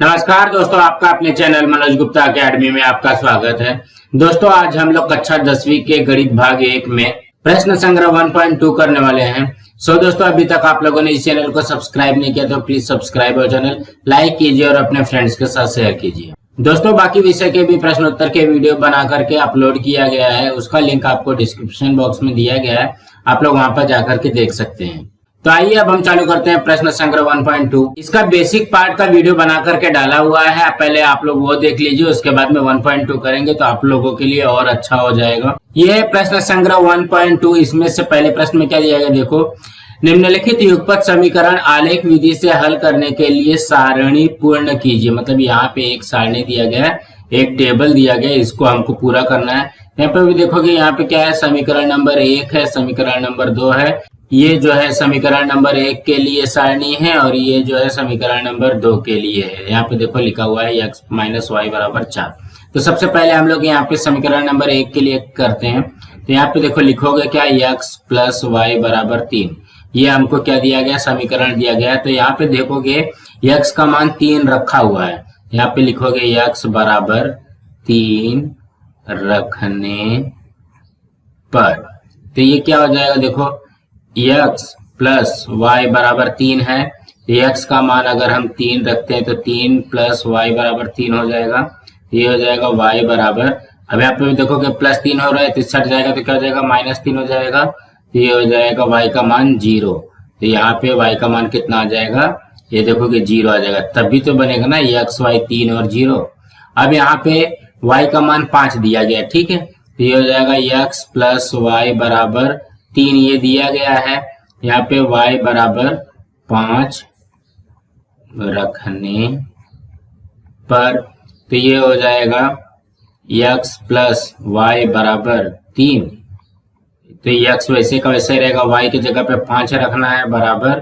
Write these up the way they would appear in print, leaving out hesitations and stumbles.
नमस्कार दोस्तों, आपका अपने चैनल मनोज गुप्ता अकेडमी में आपका स्वागत है। दोस्तों आज हम लोग कक्षा 10वीं के गणित भाग 1 में प्रश्न संग्रह 1.2 करने वाले हैं। दोस्तों अभी तक आप लोगों ने इस चैनल को सब्सक्राइब नहीं किया तो प्लीज सब्सक्राइब और चैनल लाइक कीजिए और अपने फ्रेंड्स के साथ शेयर कीजिए। दोस्तों बाकी विषय के भी प्रश्नोत्तर के वीडियो बना करके अपलोड किया गया है, उसका लिंक आपको डिस्क्रिप्शन बॉक्स में दिया गया है, आप लोग वहां पर जाकर के देख सकते हैं। तो आइए अब हम चालू करते हैं प्रश्न संग्रह 1.2। इसका बेसिक पार्ट का वीडियो बना करके डाला हुआ है, पहले आप लोग वो देख लीजिए, उसके बाद में 1.2 करेंगे तो आप लोगों के लिए और अच्छा हो जाएगा। ये है प्रश्न संग्रह 1.2। इसमें से पहले प्रश्न में क्या दिया गया, देखो, निम्नलिखित युगपत समीकरण आलेख विधि से हल करने के लिए सारणी पूर्ण कीजिए। मतलब यहाँ पे एक सारणी दिया गया है, एक टेबल दिया गया है, इसको हमको पूरा करना है। यहाँ पे भी देखोगे, यहाँ पे क्या है, समीकरण नंबर 1 है, समीकरण नंबर 2 है, ये जो है समीकरण नंबर 1 के लिए सारणी है और ये जो है समीकरण नंबर 2 के लिए है। यहाँ पे देखो लिखा हुआ है x माइनस वाई बराबर 4। तो सबसे पहले हम लोग यहाँ पे समीकरण नंबर 1 के लिए करते हैं। तो यहाँ पे देखो लिखोगे क्या, x प्लस वाई बराबर 3। ये हमको क्या दिया गया, समीकरण दिया गया है। तो यहाँ पे देखोगे x का मान 3 रखा हुआ है, यहाँ पे लिखोगे x बराबर 3 रखने पर। तो ये क्या हो जाएगा, देखो x प्लस वाई बराबर 3 है। x का मान अगर हम 3 रखते हैं तो 3 प्लस वाई बराबर 3 हो जाएगा। ये हो जाएगा y बराबर, अब यहाँ पे देखो कि प्लस 3 हो रहा है तो इससे हट जाएगा तो क्या हो जाएगा, -3 हो जाएगा। तो ये हो जाएगा y का मान 0। तो यहाँ पे y का मान कितना आ जाएगा, ये देखो कि 0 आ जाएगा, तभी तो बनेगा ना x y 3 और 0। अब यहाँ पे y का मान 5 दिया गया, ठीक है। तो ये हो जाएगा x प्लस वाई बराबर 3 ये दिया गया है, यहाँ पे y बराबर 5 रखने पर। तो ये हो जाएगा x प्लस वाई बराबर 3। तो x वैसे का वैसे रहेगा, y की जगह पे 5 रखना है बराबर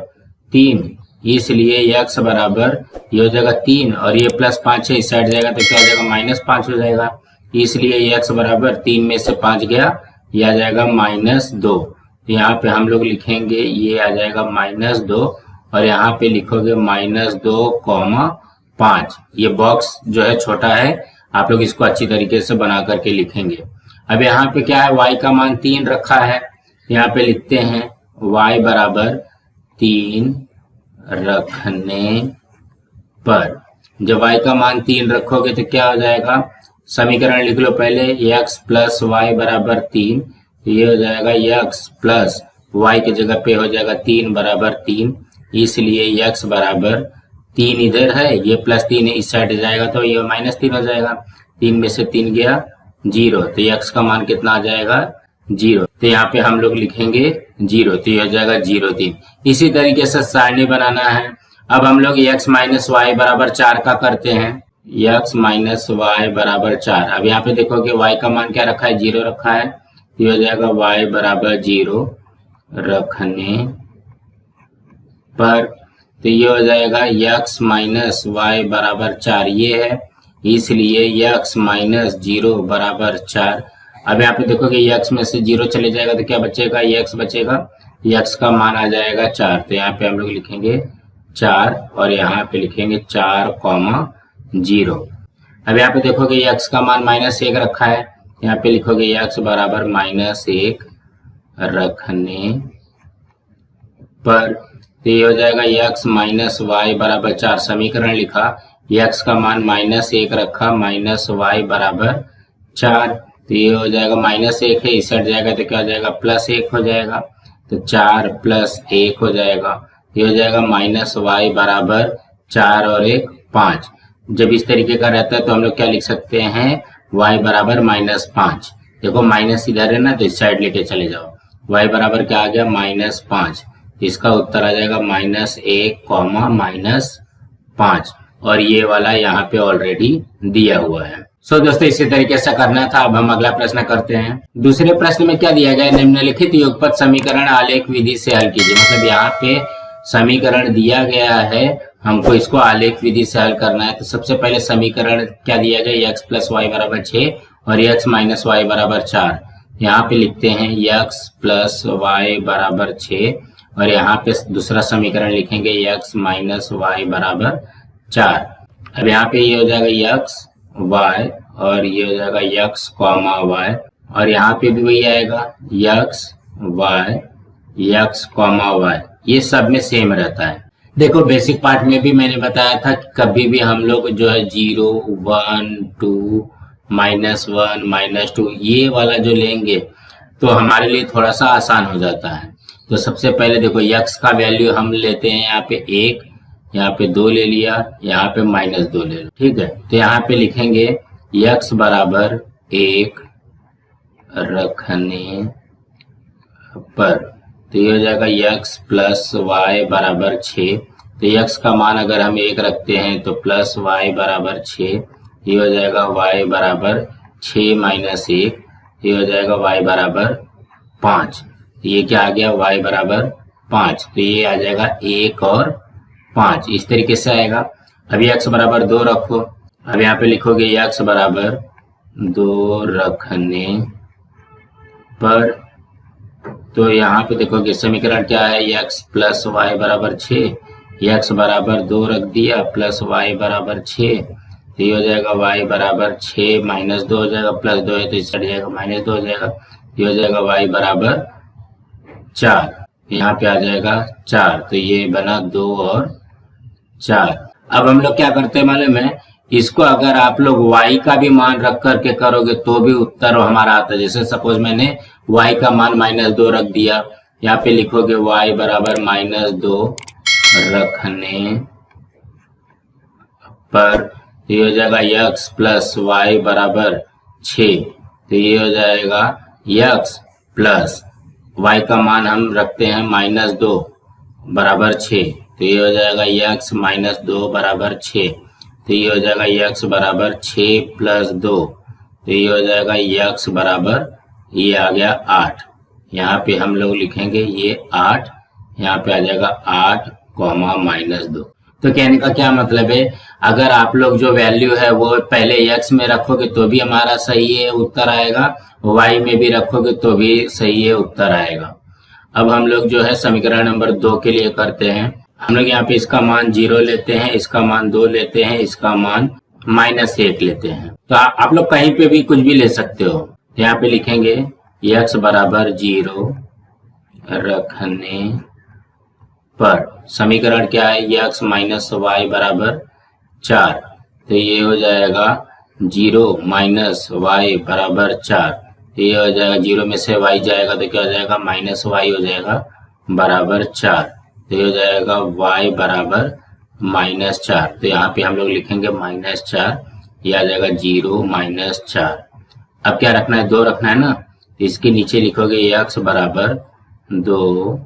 3, इसलिए x बराबर ये हो जाएगा 3 और ये प्लस 5 है, इस साइड जाएगा तो क्या हो जाएगा, -5 हो जाएगा। इसलिए x बराबर 3 में से 5 गया, यह आ जाएगा -2। यहाँ पे हम लोग लिखेंगे ये आ जाएगा -2 और यहाँ पे लिखोगे -2, 5। ये बॉक्स जो है छोटा है, आप लोग इसको अच्छी तरीके से बना करके लिखेंगे। अब यहाँ पे क्या है, y का मान 3 रखा है, यहाँ पे लिखते हैं y बराबर 3 रखने पर। जब y का मान 3 रखोगे तो क्या हो जाएगा, समीकरण लिख लो पहले, x प्लस वाई बराबर 3। ये हो जाएगा x प्लस वाई की जगह पे हो जाएगा 3 बराबर 3, इसलिए x बराबर 3 इधर है, ये प्लस 3 इस साइड जाएगा तो ये -3 हो जाएगा। 3 में से 3 गया 0, तो x का मान कितना आ जाएगा, 0। तो यहाँ पे हम लोग लिखेंगे 0, तो ये हो जाएगा 0, 3। इसी तरीके से सारणी बनाना है। अब हम लोग x माइनस वाई बराबर 4 का करते हैं, x माइनस वाई बराबर 4। अब यहाँ पे देखोगे y का मान क्या रखा है, 0 रखा है। ये हो जाएगा y बराबर 0 रखने पर। तो ये हो जाएगा x माइनस वाई बराबर 4 ये है, इसलिए x माइनस 0 बराबर 4। अब यहाँ पे देखोगे x में से 0 चले जाएगा तो क्या बचेगा, x बचेगा, x का मान आ जाएगा 4। तो यहाँ पे हम लोग लिखेंगे 4 और यहाँ पे लिखेंगे 4, 0। अब यहाँ पे देखोगे x का मान -1 रखा है, यहाँ पे लिखोगे x बराबर -1 रखने पर। तो ये हो जाएगा x माइनस वाई बराबर 4, समीकरण लिखा, x का मान -1 रखा, माइनस वाई बराबर 4। तो ये हो जाएगा -1 है, इस साइड जाएगा तो क्या हो जाएगा, +1 हो जाएगा। तो 4 + 1 हो जाएगा, ये हो जाएगा -y बराबर 4 और 1, 5। जब इस तरीके का रहता है तो हम लोग क्या लिख सकते हैं, y बराबर -5। देखो माइनस इधर है ना, तो इस साइड लेके चले जाओ, y बराबर क्या आ गया, -5। इसका उत्तर आ जाएगा -1, -5 और ये वाला यहाँ पे ऑलरेडी दिया हुआ है। दोस्तों इसी तरीके से करना था। अब हम अगला प्रश्न करते हैं। दूसरे प्रश्न में क्या दिया गया, निम्नलिखित युगपत समीकरण आलेख विधि से हल कीजिए। मतलब यहाँ पे समीकरण दिया गया है, हमको इसको आलेख विधि से हल करना है। तो सबसे पहले समीकरण क्या दिया गया, x प्लस वाई बराबर 6 और x माइनस वाई बराबर 4। यहाँ पे लिखते हैं x प्लस वाई बराबर 6 और यहाँ पे दूसरा समीकरण लिखेंगे x माइनस वाई बराबर 4। अब यहाँ पे ये हो जाएगा यक्स वाई और ये हो जाएगा यक्स कॉमा वाई और यहाँ पे भी वही आएगा x y x comma y, ये सब में सेम रहता है। देखो बेसिक पार्ट में भी मैंने बताया था कि कभी भी हम लोग जो है 0 1 2 -1 -2 ये वाला जो लेंगे तो हमारे लिए थोड़ा सा आसान हो जाता है। तो सबसे पहले देखो यक्स का वैल्यू हम लेते हैं यहाँ पे 1, यहाँ पे 2 ले लिया, यहाँ पे -2 ले लो, ठीक है। तो यहाँ पे लिखेंगे यक्स बराबर 1 रखने पर, तो ये हो जाएगा यक्स प्लस वाई बराबर 6। तो यक्स का मान अगर हम 1 रखते हैं तो प्लस वाई बराबर 6, ये हो जाएगा वाई बराबर 6 - 1, ये हो जाएगा वाई बराबर 5। ये क्या आ गया वाई बराबर 5, तो ये आ जाएगा 1 और 5, इस तरीके से आएगा। अब यक्स बराबर 2 रखो, अब यहाँ पे लिखोगे यक्स बराबर 2 रखने पर, तो यहाँ पे देखोगे समीकरण क्या है, यक्स प्लस वाई बराबर 6, यक्स बराबर 2 रख दिया प्लस वाई बराबर 6, तो ये हो जाएगा वाई बराबर 6 -2 हो जाएगा, प्लस 2 है तो इस हट जाएगा -2 हो जाएगा, ये हो जाएगा वाई बराबर 4, यहाँ पे आ जाएगा 4, तो ये बना 2 और 4। अब हम लोग क्या करते हैं मालूम है, इसको अगर आप लोग y का भी मान रख करके करोगे तो भी उत्तर हमारा आता है। जैसे सपोज मैंने y का मान -2 रख दिया, यहाँ पे लिखोगे y बराबर -2 रखने पर, ये हो जाएगा यक्स प्लस वाई बराबर 6, तो ये हो जाएगा यक्स प्लस y का मान हम रखते हैं -2 बराबर 6, तो ये हो जाएगा यक्स -2 बराबर 6, तो ये हो जाएगा यक्स बराबर 6 + 2, तो ये हो जाएगा यक्स बराबर, ये आ गया 8, यहाँ पे हम लोग लिखेंगे ये 8, यहाँ पे आ जाएगा 8, -2। तो कहने का क्या मतलब है, अगर आप लोग जो वैल्यू है वो पहले x में रखोगे तो भी हमारा सही है उत्तर आएगा, y में भी रखोगे तो भी सही है उत्तर आएगा। अब हम लोग जो है समीकरण नंबर 2 के लिए करते हैं। हम लोग यहाँ पे इसका मान 0 लेते हैं, इसका मान 2 लेते हैं, इसका मान -1 लेते हैं। तो आप लोग कहीं पे भी कुछ भी ले सकते हो। यहाँ पे लिखेंगे x बराबर 0 रखने पर, समीकरण क्या है, x - y बराबर 4, तो ये हो जाएगा 0 - y बराबर 4, तो ये हो जाएगा 0 में से y जाएगा तो क्या हो जाएगा -y हो जाएगा बराबर 4, तो ये हो जाएगा y बराबर -4, तो यहाँ पे हम लोग लिखेंगे -4, ये आ जाएगा 0 - 4। अब क्या रखना है, 2 रखना है ना, इसके नीचे लिखोगे x बराबर 2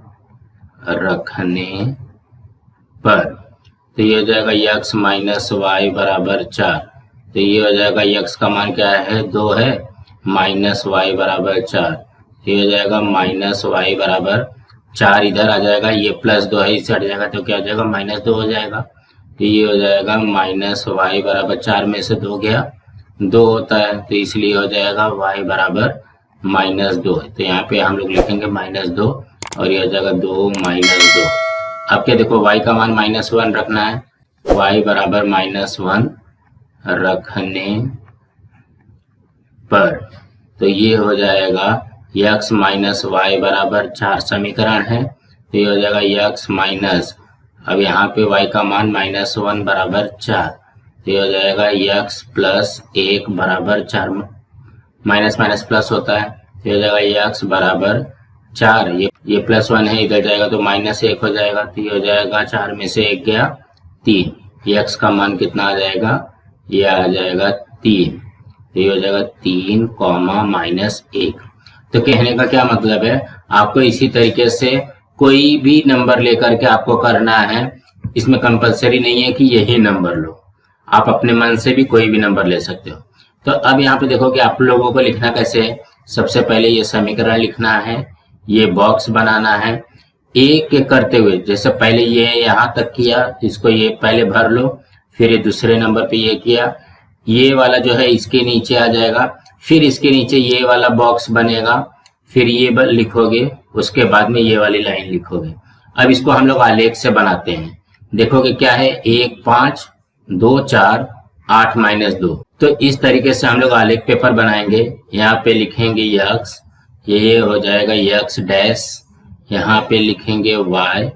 रखने पर, तो ये हो जाएगा x - y बराबर 4, तो ये हो जाएगा x का मान क्या है 2 है, -y बराबर 4, तो ये हो जाएगा -y बराबर 4, इधर आ जाएगा, ये +2 है इससे हट जाएगा तो क्या हो जाएगा -2 हो जाएगा, तो ये हो जाएगा -y बराबर 4 में से 2 गया 2 होता है, तो इसलिए हो जाएगा y बराबर -2, तो यहाँ पे हम लोग लिखेंगे -2 और ये हो जाएगा 2 - 2। अब क्या देखो y का मान -1 रखना है, y बराबर -1 रखने पर, तो ये हो जाएगा x - y बराबर 4 समीकरण है, तो ये हो जाएगा x माइनस, अब यहाँ पे y का मान -1 बराबर 4, तो ये हो जाएगा x प्लस 1 बराबर 4, माइनस माइनस प्लस होता है, तो ये हो जाएगा x बराबर 4, ये +1 है इधर जाएगा तो -1 हो जाएगा, तो ये हो जाएगा 4 में से 1 गया 3, x का मान कितना आ जाएगा, ये आ जाएगा 3, तो ये हो जाएगा 3, -1। तो कहने का क्या मतलब है, आपको इसी तरीके से कोई भी नंबर लेकर के आपको करना है, इसमें कंपलसरी नहीं है कि यही नंबर लो, आप अपने मन से भी कोई भी नंबर ले सकते हो। तो अब यहाँ पे देखो कि आप लोगों को लिखना कैसे है, सबसे पहले ये समीकरण लिखना है, ये बॉक्स बनाना है, एक एक करते हुए, जैसे पहले ये यहाँ तक किया, इसको ये पहले भर लो, फिर ये दूसरे नंबर पे ये किया, ये वाला जो है इसके नीचे आ जाएगा, फिर इसके नीचे ये वाला बॉक्स बनेगा, फिर ये लिखोगे, उसके बाद में ये वाली लाइन लिखोगे। अब इसको हम लोग आलेख से बनाते हैं, देखोगे क्या है 1 5 2 4 8 माइनस 2। तो इस तरीके से हम लोग आलेख पेपर बनाएंगे। यहाँ पे लिखेंगे यक्स, ये हो जाएगा यक्स डैश, यहाँ पे लिखेंगे वाई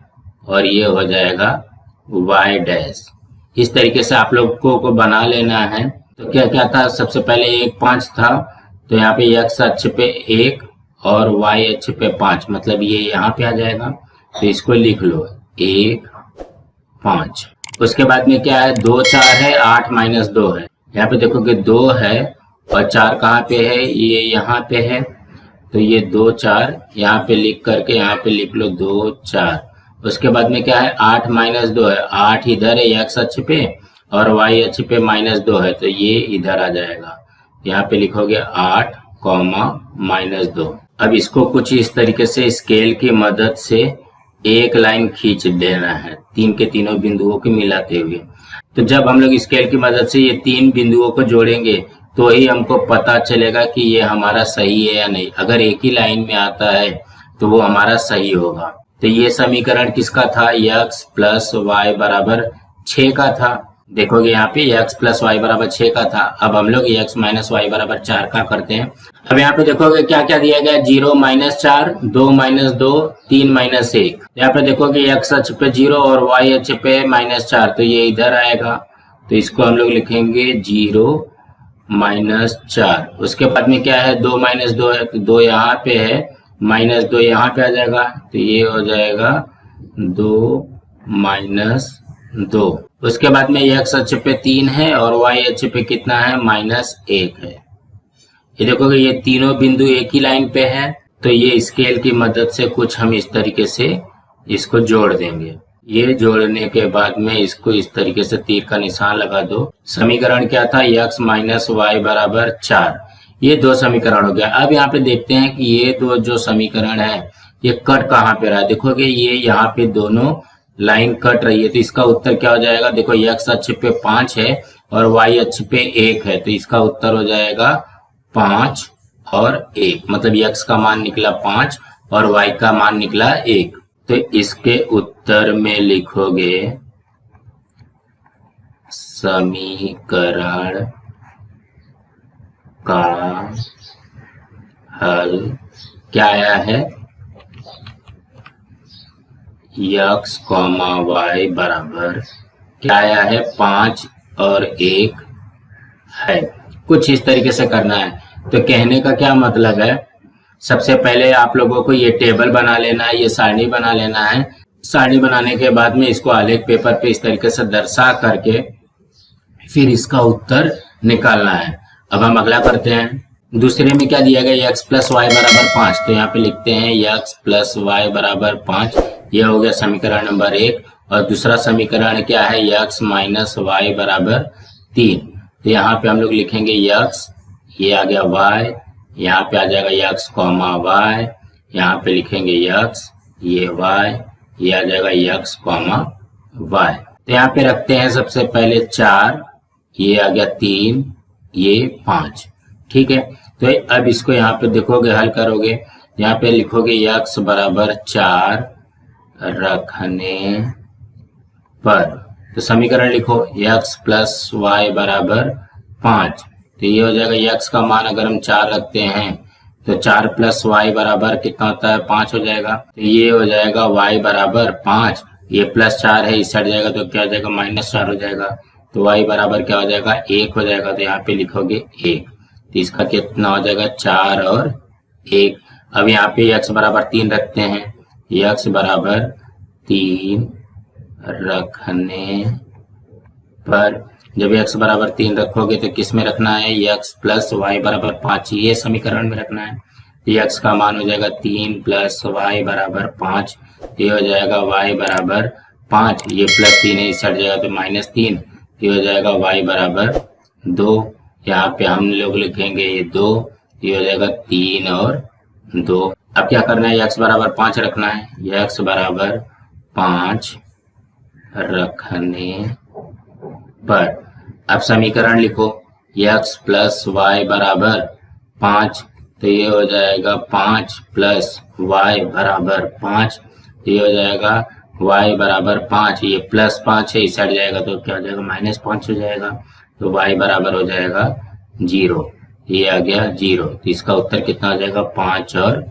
और ये हो जाएगा वाई डैश। इस तरीके से आप लोगों को बना लेना है। तो क्या क्या था, सबसे पहले 1 5 था, तो यहाँ पे x अक्ष पे 1 और y अक्ष पे 5, मतलब ये यहाँ पे आ जाएगा। तो इसको लिख लो 1 5। उसके बाद में क्या है, 2 4 है, 8 माइनस 2 है। यहाँ पे देखो कि 2 है और 4 कहाँ पे है, ये यहाँ पे है। तो ये 2 4 यहाँ पे लिख करके यहाँ पे लिख लो 2 4। उसके बाद में क्या है, 8 माइनस 2 है, 8 इधर है x अक्ष पे और y अक्ष पे माइनस 2 है, तो ये इधर आ जाएगा। यहाँ पे लिखोगे 8 माइनस 2। अब इसको कुछ इस तरीके से स्केल की मदद से एक लाइन खींच देना है, तीन के तीनों बिंदुओं को मिलाते हुए। तो जब हम लोग स्केल की मदद से ये 3 बिंदुओं को जोड़ेंगे तो ही हमको पता चलेगा कि ये हमारा सही है या नहीं। अगर एक ही लाइन में आता है तो वो हमारा सही होगा। तो ये समीकरण किसका था, x प्लस वाई बराबर 6 का था। देखोगे यहाँ पे x प्लस वाई बराबर 6 का था। अब हम लोग x माइनस वाई बराबर 4 का करते हैं। अब यहाँ पे देखोगे क्या क्या दिया गया, 0 माइनस 4, 2 माइनस 2, 3 माइनस 1। यहाँ पे देखोगे x अक्ष पे 0 और y अक्ष पे माइनस 4, तो ये इधर आएगा। तो इसको हम लोग लिखेंगे 0 माइनस 4। उसके बाद में क्या है, 2 माइनस 2 है, तो 2 यहाँ पे है, माइनस 2 यहाँ पे आ जाएगा। तो ये हो जाएगा 2 माइनस 2। उसके बाद में x अक्ष पे 3 है और y अक्ष पे कितना है, माइनस 1 है। ये देखोगे ये तीनों बिंदु एक ही लाइन पे है। तो ये स्केल की मदद से कुछ हम इस तरीके से इसको जोड़ देंगे। ये जोड़ने के बाद में इसको इस तरीके से तीर का निशान लगा दो। समीकरण क्या था, x माइनस वाई बराबर 4। ये 2 समीकरण हो गया। अब यहाँ पे देखते हैं कि ये 2 जो समीकरण है ये कट कहाँ पे रहा है। देखोगे ये यहाँ पे दोनों लाइन कट रही है, तो इसका उत्तर क्या हो जाएगा, देखो x अक्ष पे 5 है और y अक्ष पे 1 है, तो इसका उत्तर हो जाएगा 5 और 1, मतलब x का मान निकला 5 और y का मान निकला 1। तो इसके उत्तर में लिखोगे समीकरण का हल क्या आया है, x, y बराबर क्या आया है, 5 और 1 है। कुछ इस तरीके से करना है। तो कहने का क्या मतलब है, सबसे पहले आप लोगों को ये टेबल बना लेना है, ये सारणी बना लेना है। सारणी बनाने के बाद में इसको आलेख पेपर पे इस तरीके से दर्शा करके फिर इसका उत्तर निकालना है। अब हम अगला करते हैं। दूसरे में क्या दिया गया, x प्लस वाई बराबर 5। तो यहाँ पे लिखते हैं x प्लस वाई बराबर 5। यह हो गया समीकरण नंबर 1। और दूसरा समीकरण क्या है, x माइनस वाई बराबर 3। तो यहाँ पे हम लोग लिखेंगे x, ये आ गया y, यहाँ पे आ जाएगा x कॉमा y, यहाँ पे लिखेंगे x, ये y, ये आ जाएगा x कॉमा y। तो यहाँ पे रखते हैं सबसे पहले 4, ये आ गया 3, ये 5। ठीक है। तो अब इसको यहाँ पे देखोगे हल करोगे, यहाँ पे लिखोगे x बराबर 4 रखने पर, तो समीकरण लिखो x प्लस वाई बराबर 5। तो ये हो जाएगा x का मान अगर हम 4 रखते हैं तो 4 प्लस वाई बराबर कितना होता है, 5 हो जाएगा। तो ये हो जाएगा y बराबर 5, ये प्लस 4 है, इस हट जाएगा तो क्या हो जाएगा, माइनस 4 हो जाएगा। तो y बराबर क्या हो जाएगा, 1 हो जाएगा। तो यहाँ पे लिखोगे 1, तो इसका कितना हो जाएगा, 4 और 1। अब यहाँ पे x बराबर 3 रखते हैं, x बराबर 3 रखने पर, जब x बराबर 3 रखोगे तो किस में रखना है, x प्लस वाई बराबर 5, ये समीकरण में रखना है। तो x का मान हो जाएगा 3 प्लस वाई बराबर 5। ये हो जाएगा y बराबर 5, ये प्लस 3 है, इस हट जाएगा तो माइनस 3। ये हो जाएगा y बराबर 2, यहाँ पे हम लोग लिखेंगे ये 2, ये हो जाएगा 3 और 2। अब क्या करना है, x बराबर 5 रखना है, x बराबर 5 रखने पर। अब समीकरण लिखो, x प्लस वाई बराबर 5। तो ये हो जाएगा 5 प्लस वाई बराबर 5, ये हो जाएगा y बराबर 5, ये +5 है, इस साइड जाएगा तो क्या हो जाएगा, -5 हो जाएगा। तो y बराबर हो जाएगा 0, ये आ गया 0। तो इसका उत्तर कितना हो जाएगा, 5 और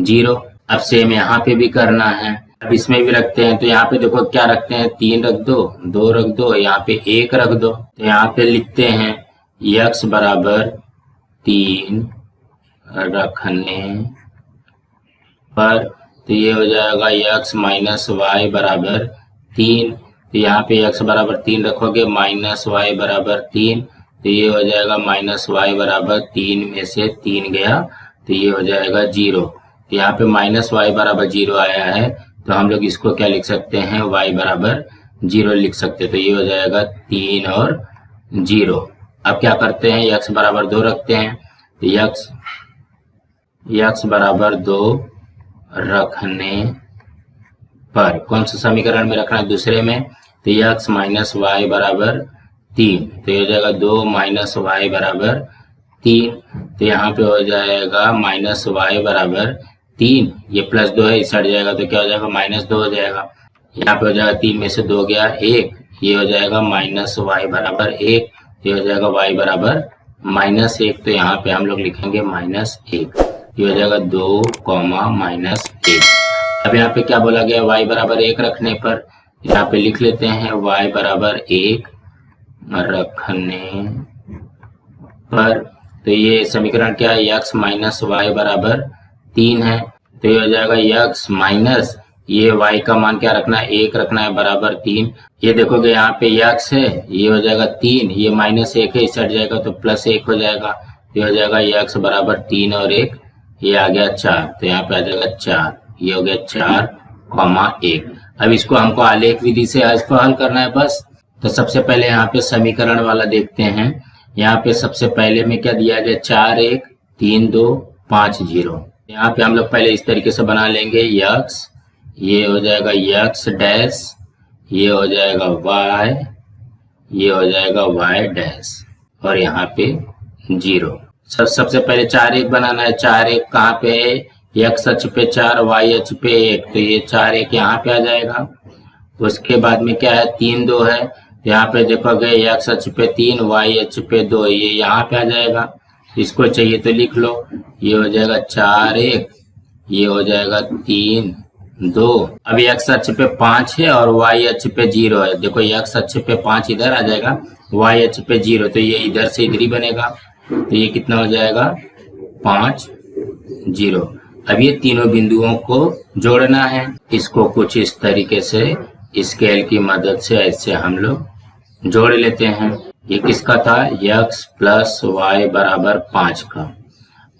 0। अब सेम यहाँ पे भी करना है। अब इसमें भी रखते हैं, तो यहाँ पे देखो क्या रखते हैं, 3 रख दो, 2 रख दो, यहाँ पे 1 रख दो। तो यहाँ पे लिखते हैं x बराबर 3 रखने पर, तो ये हो जाएगा x माइनस वाई बराबर 3। तो यहाँ पे x बराबर 3 रखोगे, माइनस वाई बराबर 3, तो ये हो जाएगा माइनस वाई बराबर 3 में से 3 गया, तो ये हो जाएगा 0। तो यहाँ पे माइनस वाई बराबर 0 आया है, तो हम लोग इसको क्या लिख सकते हैं, y बराबर 0 लिख सकते हैं। तो ये हो जाएगा 3 और 0। अब क्या करते हैं, x बराबर 2 रखते हैं। तो x बराबर 2 रखने पर कौन सा समीकरण में रखना है, दूसरे में। तो x माइनस वाई बराबर 3, तो ये हो जाएगा 2 माइनस वाई बराबर 3। तो यहाँ पे हो जाएगा माइनस वाई बराबर 3, ये +2 है, इस साइड जाएगा तो क्या हो जाएगा, -2 हो जाएगा। यहाँ पे हो जाएगा 3 में से 2 गया 1, ये हो जाएगा माइनस वाई बराबर 1, ये हो जाएगा y बराबर -1। तो यहाँ पे हम लोग लिखेंगे -1, ये हो जाएगा 2, -1। अब यहाँ पे क्या बोला गया, y बराबर 1 रखने पर, यहाँ पे लिख लेते हैं y बराबर 1 रखने पर। तो ये समीकरण क्या है, x माइनस वाई बराबर 3 है। तो ये हो जाएगा x माइनस, ये y का मान क्या रखना है, 1 रखना है, बराबर 3। ये देखोगे यहाँ पे x है, ये हो जाएगा 3, ये -1 है, इस साइड जाएगा तो +1 हो जाएगा। ये हो जाएगा x बराबर 3 और 1, ये आ गया 4। तो यहाँ पे आ जाएगा 4, ये हो गया 4,1। अब इसको हमको आलेख विधि से इसको हल करना है बस। तो सबसे पहले यहाँ पे समीकरण वाला देखते हैं। यहाँ पे सबसे पहले में क्या दिया गया, 4 1 3 2 5 0। यहाँ पे हम लोग पहले इस तरीके से बना लेंगे, x, ये हो जाएगा x डैश, ये हो जाएगा y, ये हो जाएगा y डैश, और यहाँ पे 0। सबसे पहले 4 1 बनाना है। 4 1 कहाँ पे है, x अक्ष पे 4, y अक्ष पे 1, तो ये 4 1 यहाँ पे आ जाएगा। उसके बाद में क्या है, 3 2 है, यहाँ पे देखोगे x अक्ष पे 3, y अक्ष पे 2, ये यहाँ पे आ जाएगा। इसको चाहिए तो लिख लो, ये हो जाएगा 4 1, ये हो जाएगा 3 2। अभी x अक्ष पे 5 है और y अक्ष पे 0 है। देखो x अक्ष पे 5 इधर आ जाएगा, y अक्ष पे 0, तो ये इधर से इधर ही बनेगा। तो ये कितना हो जाएगा, 5 0। अब ये तीनों बिंदुओं को जोड़ना है। इसको कुछ इस तरीके से स्केल की मदद से ऐसे हम लोग जोड़ लेते हैं। ये किसका था, x प्लस वाई बराबर 5 का।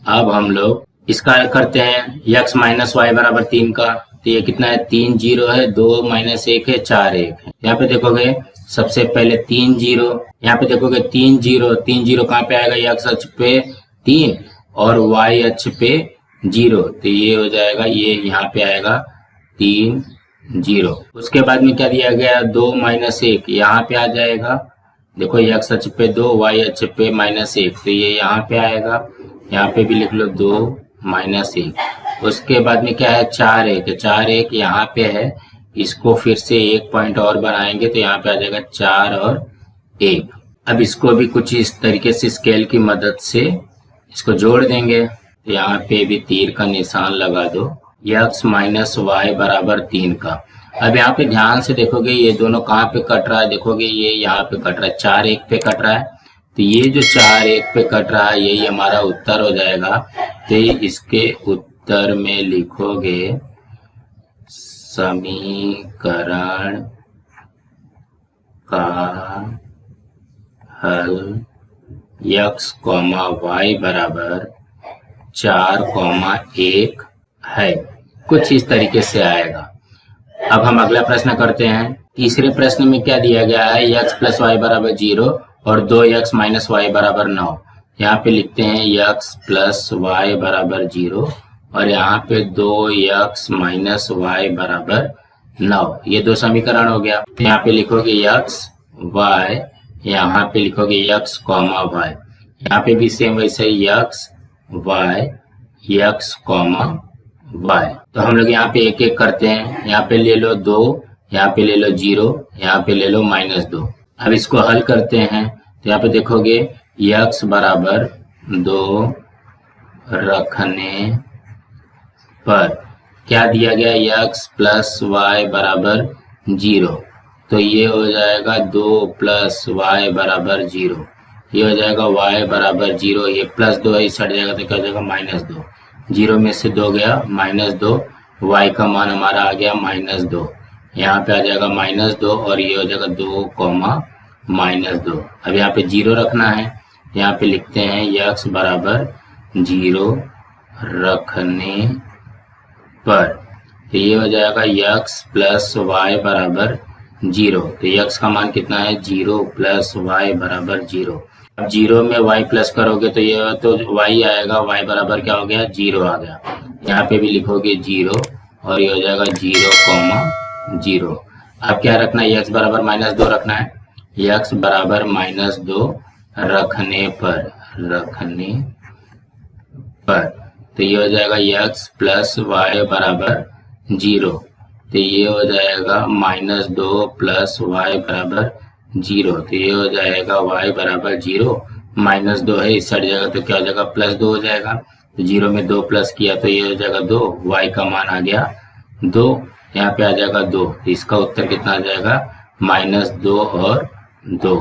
अब हम लोग इसका करते हैं x माइनस वाई बराबर 3 का। तो ये कितना है, 3 0 है, 2 माइनस 1 है, 4 1 है। यहाँ पे देखोगे सबसे पहले 3 0, यहाँ पे देखोगे 3 0 कहाँ पे आएगा, x अक्ष पे 3 और y अक्ष पे 0, तो ये हो जाएगा, ये यहाँ पे आएगा 3 0। उसके बाद में क्या दिया गया, 2 माइनस 1 यहाँ पे आ जाएगा। देखो x अक्ष पे 2, y अक्ष पे -1, तो ये यहाँ पे आएगा। यहाँ पे भी लिख लो 2 माइनस 1। उसके बाद में क्या है, 4 1 यहाँ पे है। इसको फिर से एक पॉइंट और बनाएंगे, तो यहाँ पे आ जाएगा 4 और 1। अब इसको भी कुछ इस तरीके से स्केल की मदद से इसको जोड़ देंगे। तो यहाँ पे भी तीर का निशान लगा दो, x माइनस वाई बराबर 3 का। अब यहाँ पे ध्यान से देखोगे ये दोनों कहाँ पे कट रहा है, देखोगे ये यहाँ पे कट रहा है, 4 1 पे कट रहा है। तो ये जो 4 1 पे कट रहा है, यही हमारा उत्तर हो जाएगा। तो इसके उत्तर में लिखोगे समीकरण का हल x, y बराबर 4, 1 है। कुछ इस तरीके से आएगा। अब हम अगला प्रश्न करते हैं। तीसरे प्रश्न में क्या दिया गया है, x प्लस वाई बराबर 0 और 2x माइनस वाई बराबर 9। यहाँ पे लिखते हैं x प्लस वाई बराबर 0 और यहाँ पे 2x माइनस वाई बराबर 9। ये दो समीकरण हो गया। यहाँ पे लिखोगे x y, यहाँ पे लिखोगे x कॉमा y। यहाँ पे भी सेम वैसे ही x y, x comma y। तो हम लोग यहाँ पे एक एक करते हैं। यहाँ पे ले लो 2, यहाँ पे ले लो 0, यहाँ पे ले लो -2। अब इसको हल करते हैं तो यहाँ पे देखोगे x बराबर 2 रखने पर क्या दिया गया, x प्लस वाई बराबर 0। तो ये हो जाएगा 2 प्लस वाई बराबर 0, ये हो जाएगा y बराबर 0, ये +2 है, इस हट जाएगा तो क्या हो जाएगा -2। 0 में से 2 गया -2, y का मान हमारा आ गया -2, यहाँ पे आ जाएगा -2 और ये हो जाएगा 2, -2। अब यहाँ पे 0 रखना है, यहाँ पे लिखते हैं x बराबर 0 रखने पर, तो ये हो जाएगा x प्लस वाई बराबर 0। तो x का मान कितना है, 0 प्लस वाई बराबर 0। अब 0 में y प्लस करोगे तो ये तो y आएगा, y बराबर क्या हो गया, 0 आ गया। यहाँ पे भी लिखोगे 0 और ये हो जाएगा 0, 0। अब क्या रखना है, x बराबर -2 रखना है, x बराबर -2 रखने पर तो ये हो जाएगा x प्लस वाई बराबर 0। तो ये हो जाएगा -2 प्लस वाई बराबर 0। तो ये हो जाएगा y बराबर 0, -2 है, इस साइड जाएगा तो क्या हो जाएगा, +2 हो जाएगा। तो 0 में 2 प्लस किया तो ये हो जाएगा 2, y का मान आ गया 2, यहाँ पे आ जाएगा 2। तो इसका उत्तर कितना आ जाएगा, -2 और 2।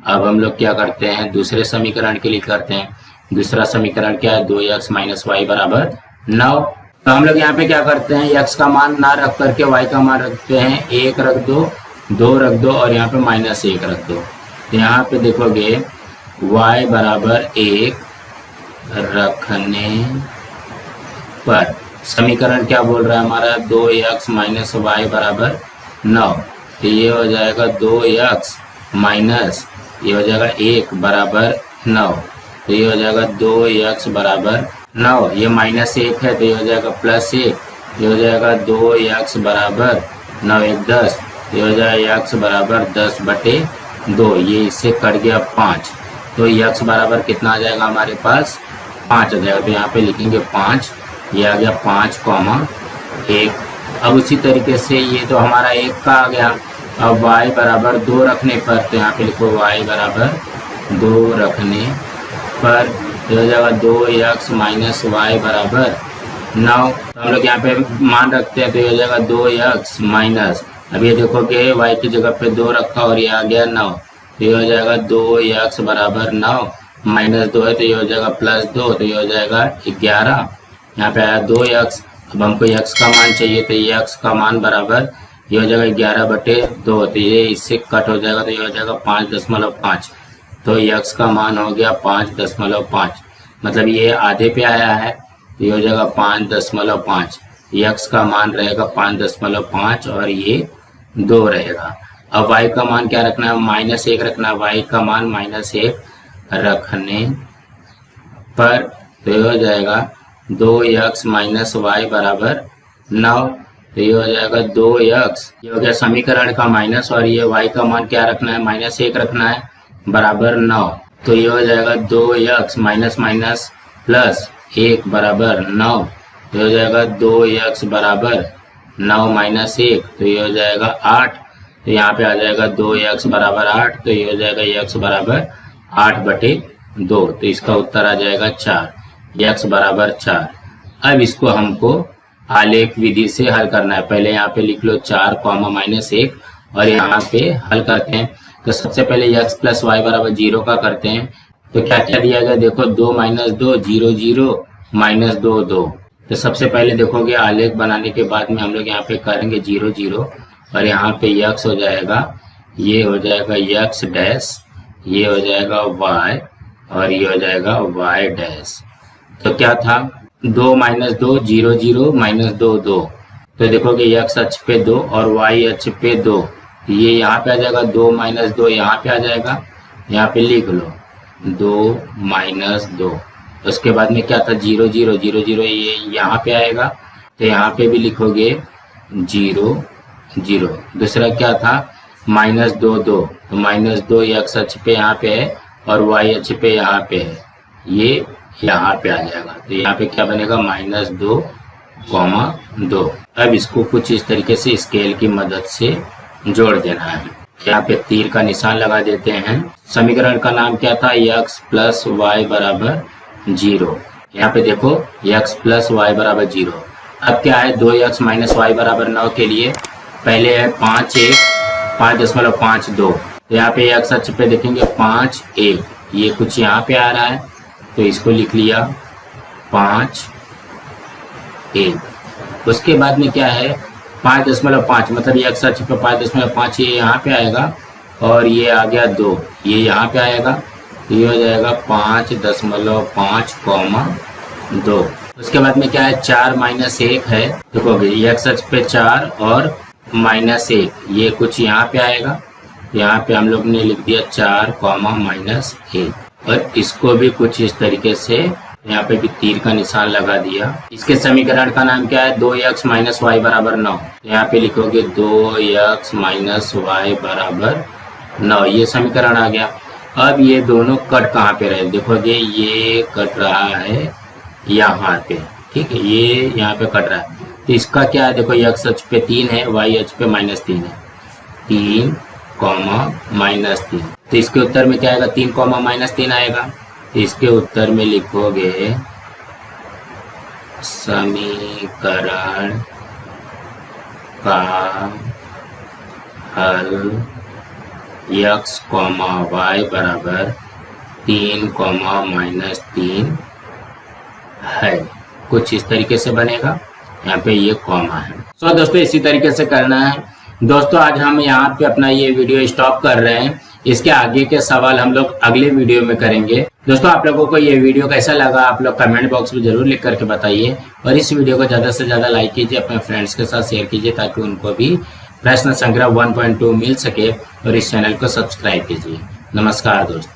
अब हम लोग क्या करते हैं, दूसरे समीकरण के लिए करते हैं। दूसरा समीकरण क्या है, 2x - y बराबर 9। तो हम लोग यहाँ पे क्या करते हैं, x का मान ना रख करके y का मान रखते हैं, 1 रख दो, 2 रख दो और यहाँ पे -1 रख दो। तो यहाँ पे देखोगे y बराबर 1 रखने पर समीकरण क्या बोल रहा है हमारा, 2x - y बराबर 9। तो ये हो जाएगा 2x माइनस, ये हो जाएगा 1 बराबर 9। तो ये हो जाएगा 2x बराबर 9, ये -1 है तो ये हो जाएगा +1, ये हो जाएगा 2x बराबर 9 1 10, ये हो जाएगा x बराबर 10/2, ये इससे कट गया 5। तो x बराबर कितना आ जाएगा हमारे पास, 5 आ जाएगा। तो यहाँ पे लिखेंगे 5, ये आ गया 5,1। अब उसी तरीके से ये तो हमारा 1 का आ गया। अब y बराबर 2 रखने पर, तो यहाँ पे लिखो y बराबर 2 रखने पर, तो हो जाएगा 2x - y बराबर 9। तो हम लोग यहाँ पे मान रखते हैं तो ये हो जाएगा 2x माइनस, अब ये देखोगे y की जगह पे 2 रखा और ये आ गया 9। तो ये हो जाएगा 2x बराबर 9 -2 है तो ये हो जाएगा +2, तो ये हो जाएगा 11। यहाँ पे आया 2x। अब हमको x का मान चाहिए तो ये x का मान बराबर ये हो जाएगा 11/2, तो ये इससे कट हो जाएगा तो ये हो जाएगा 5.5। तो x का मान हो गया 5.5, मतलब ये आधे पे आया है तो ये हो जाएगा 5.5। x का मान रहेगा 5.5 और ये 2 रहेगा। अब y का मान क्या रखना है, -1 रखना है, y का मान -1 रखने पर, तो ये हो जाएगा 2x - y बराबर 9। तो ये हो जाएगा 2x, ये हो गया समीकरण का माइनस, और ये y का मान क्या रखना है, -1 रखना है बराबर 9। तो ये हो जाएगा 2x माइनस प्लस 1 बराबर 9। तो हो जाएगा 2x बराबर 9 - 1, तो ये हो जाएगा 8। तो यहाँ पे आ जाएगा 2x बराबर 8, तो ये हो जाएगा x बराबर 8/2। तो इसका उत्तर आ जाएगा 4, x बराबर 4। अब इसको हमको आलेख विधि से हल करना है। पहले यहाँ पे लिख लो 4, -1 और यहाँ पे हल करते हैं। तो सबसे पहले x प्लस वाई बराबर 0 का करते हैं। तो क्या क्या दिया गया, देखो 2 - 2 0 0 -2 2। तो सबसे पहले देखोगे आलेख बनाने के बाद में हम लोग यहाँ पे करेंगे 0 0 और यहाँ पे x हो जाएगा, ये हो जाएगा x डैश, ये हो जाएगा y और ये हो जाएगा y डैश। तो क्या था, 2 - 2 0 0 -2 2। तो देखोगे x अक्ष पे 2 और y अक्ष पे 2, ये यहाँ पे आ जाएगा 2 - 2 यहाँ पे आ जाएगा, यहाँ पे लिख लो 2 - 2। उसके बाद में क्या था 0 0 0 0, ये यहाँ पे आएगा तो यहाँ पे भी लिखोगे 0 0। दूसरा क्या था -2 2, तो -2 x अक्ष पे यहाँ पे है और y अक्ष पे यहाँ पे है, ये यहाँ पे आ जाएगा। तो यहाँ पे क्या बनेगा -2, 2। अब इसको कुछ इस तरीके से स्केल की मदद से जोड़ देना है। यहाँ पे तीर का निशान लगा देते हैं। समीकरण का नाम क्या था? x प्लस वाई बराबर 0। यहाँ पे देखो x प्लस वाई बराबर 0। अब क्या है? 2x माइनस वाई बराबर 9 के लिए पहले है 5.52। तो यहाँ पे x अक्ष पे देखेंगे 5.1, ये कुछ यहाँ पे आ रहा है तो इसको लिख लिया 5.1। उसके बाद में क्या है? 5.5 मतलब ये x अक्ष पे 5.5 ये यहाँ पे आएगा और ये आ गया 2, ये यहाँ पे आएगा तो ये हो जाएगा 5.5, 2। उसके बाद में क्या है? 4 माइनस 1 है, देखोगे x अक्ष पे 4 और -1 ये कुछ यहाँ पे आएगा। यहाँ पे हम लोग ने लिख दिया 4, -1 और इसको भी कुछ इस तरीके से यहाँ पे भी तीर का निशान लगा दिया। इसके समीकरण का नाम क्या है? 2x माइनस वाई बराबर 9। यहाँ पे लिखोगे 2x माइनस वाई बराबर 9, ये समीकरण आ गया। अब ये दोनों कट कहाँ पे रहे? देखोगे ये कट रहा है यहाँ पे, ठीक है, ये यहाँ पे कट रहा है तो इसका क्या है? देखो x अक्ष पे 3 है, y अक्ष पे -3 है, 3, -3। तो इसके उत्तर में क्या आएगा? 3, -3 आएगा। इसके उत्तर में लिखोगे समीकरण का हल x, y बराबर 3, -3 है। कुछ इस तरीके से बनेगा, यहाँ पे ये कॉमा है। सो दोस्तों इसी तरीके से करना है। दोस्तों आज हम यहाँ पे अपना ये वीडियो स्टॉप कर रहे हैं, इसके आगे के सवाल हम लोग अगले वीडियो में करेंगे। दोस्तों आप लोगों को ये वीडियो कैसा लगा आप लोग कमेंट बॉक्स में जरूर लिख करके बताइए और इस वीडियो को ज़्यादा से ज़्यादा लाइक कीजिए, अपने फ्रेंड्स के साथ शेयर कीजिए ताकि उनको भी प्रश्न संग्रह 1.2 मिल सके और इस चैनल को सब्सक्राइब कीजिए। नमस्कार दोस्तों।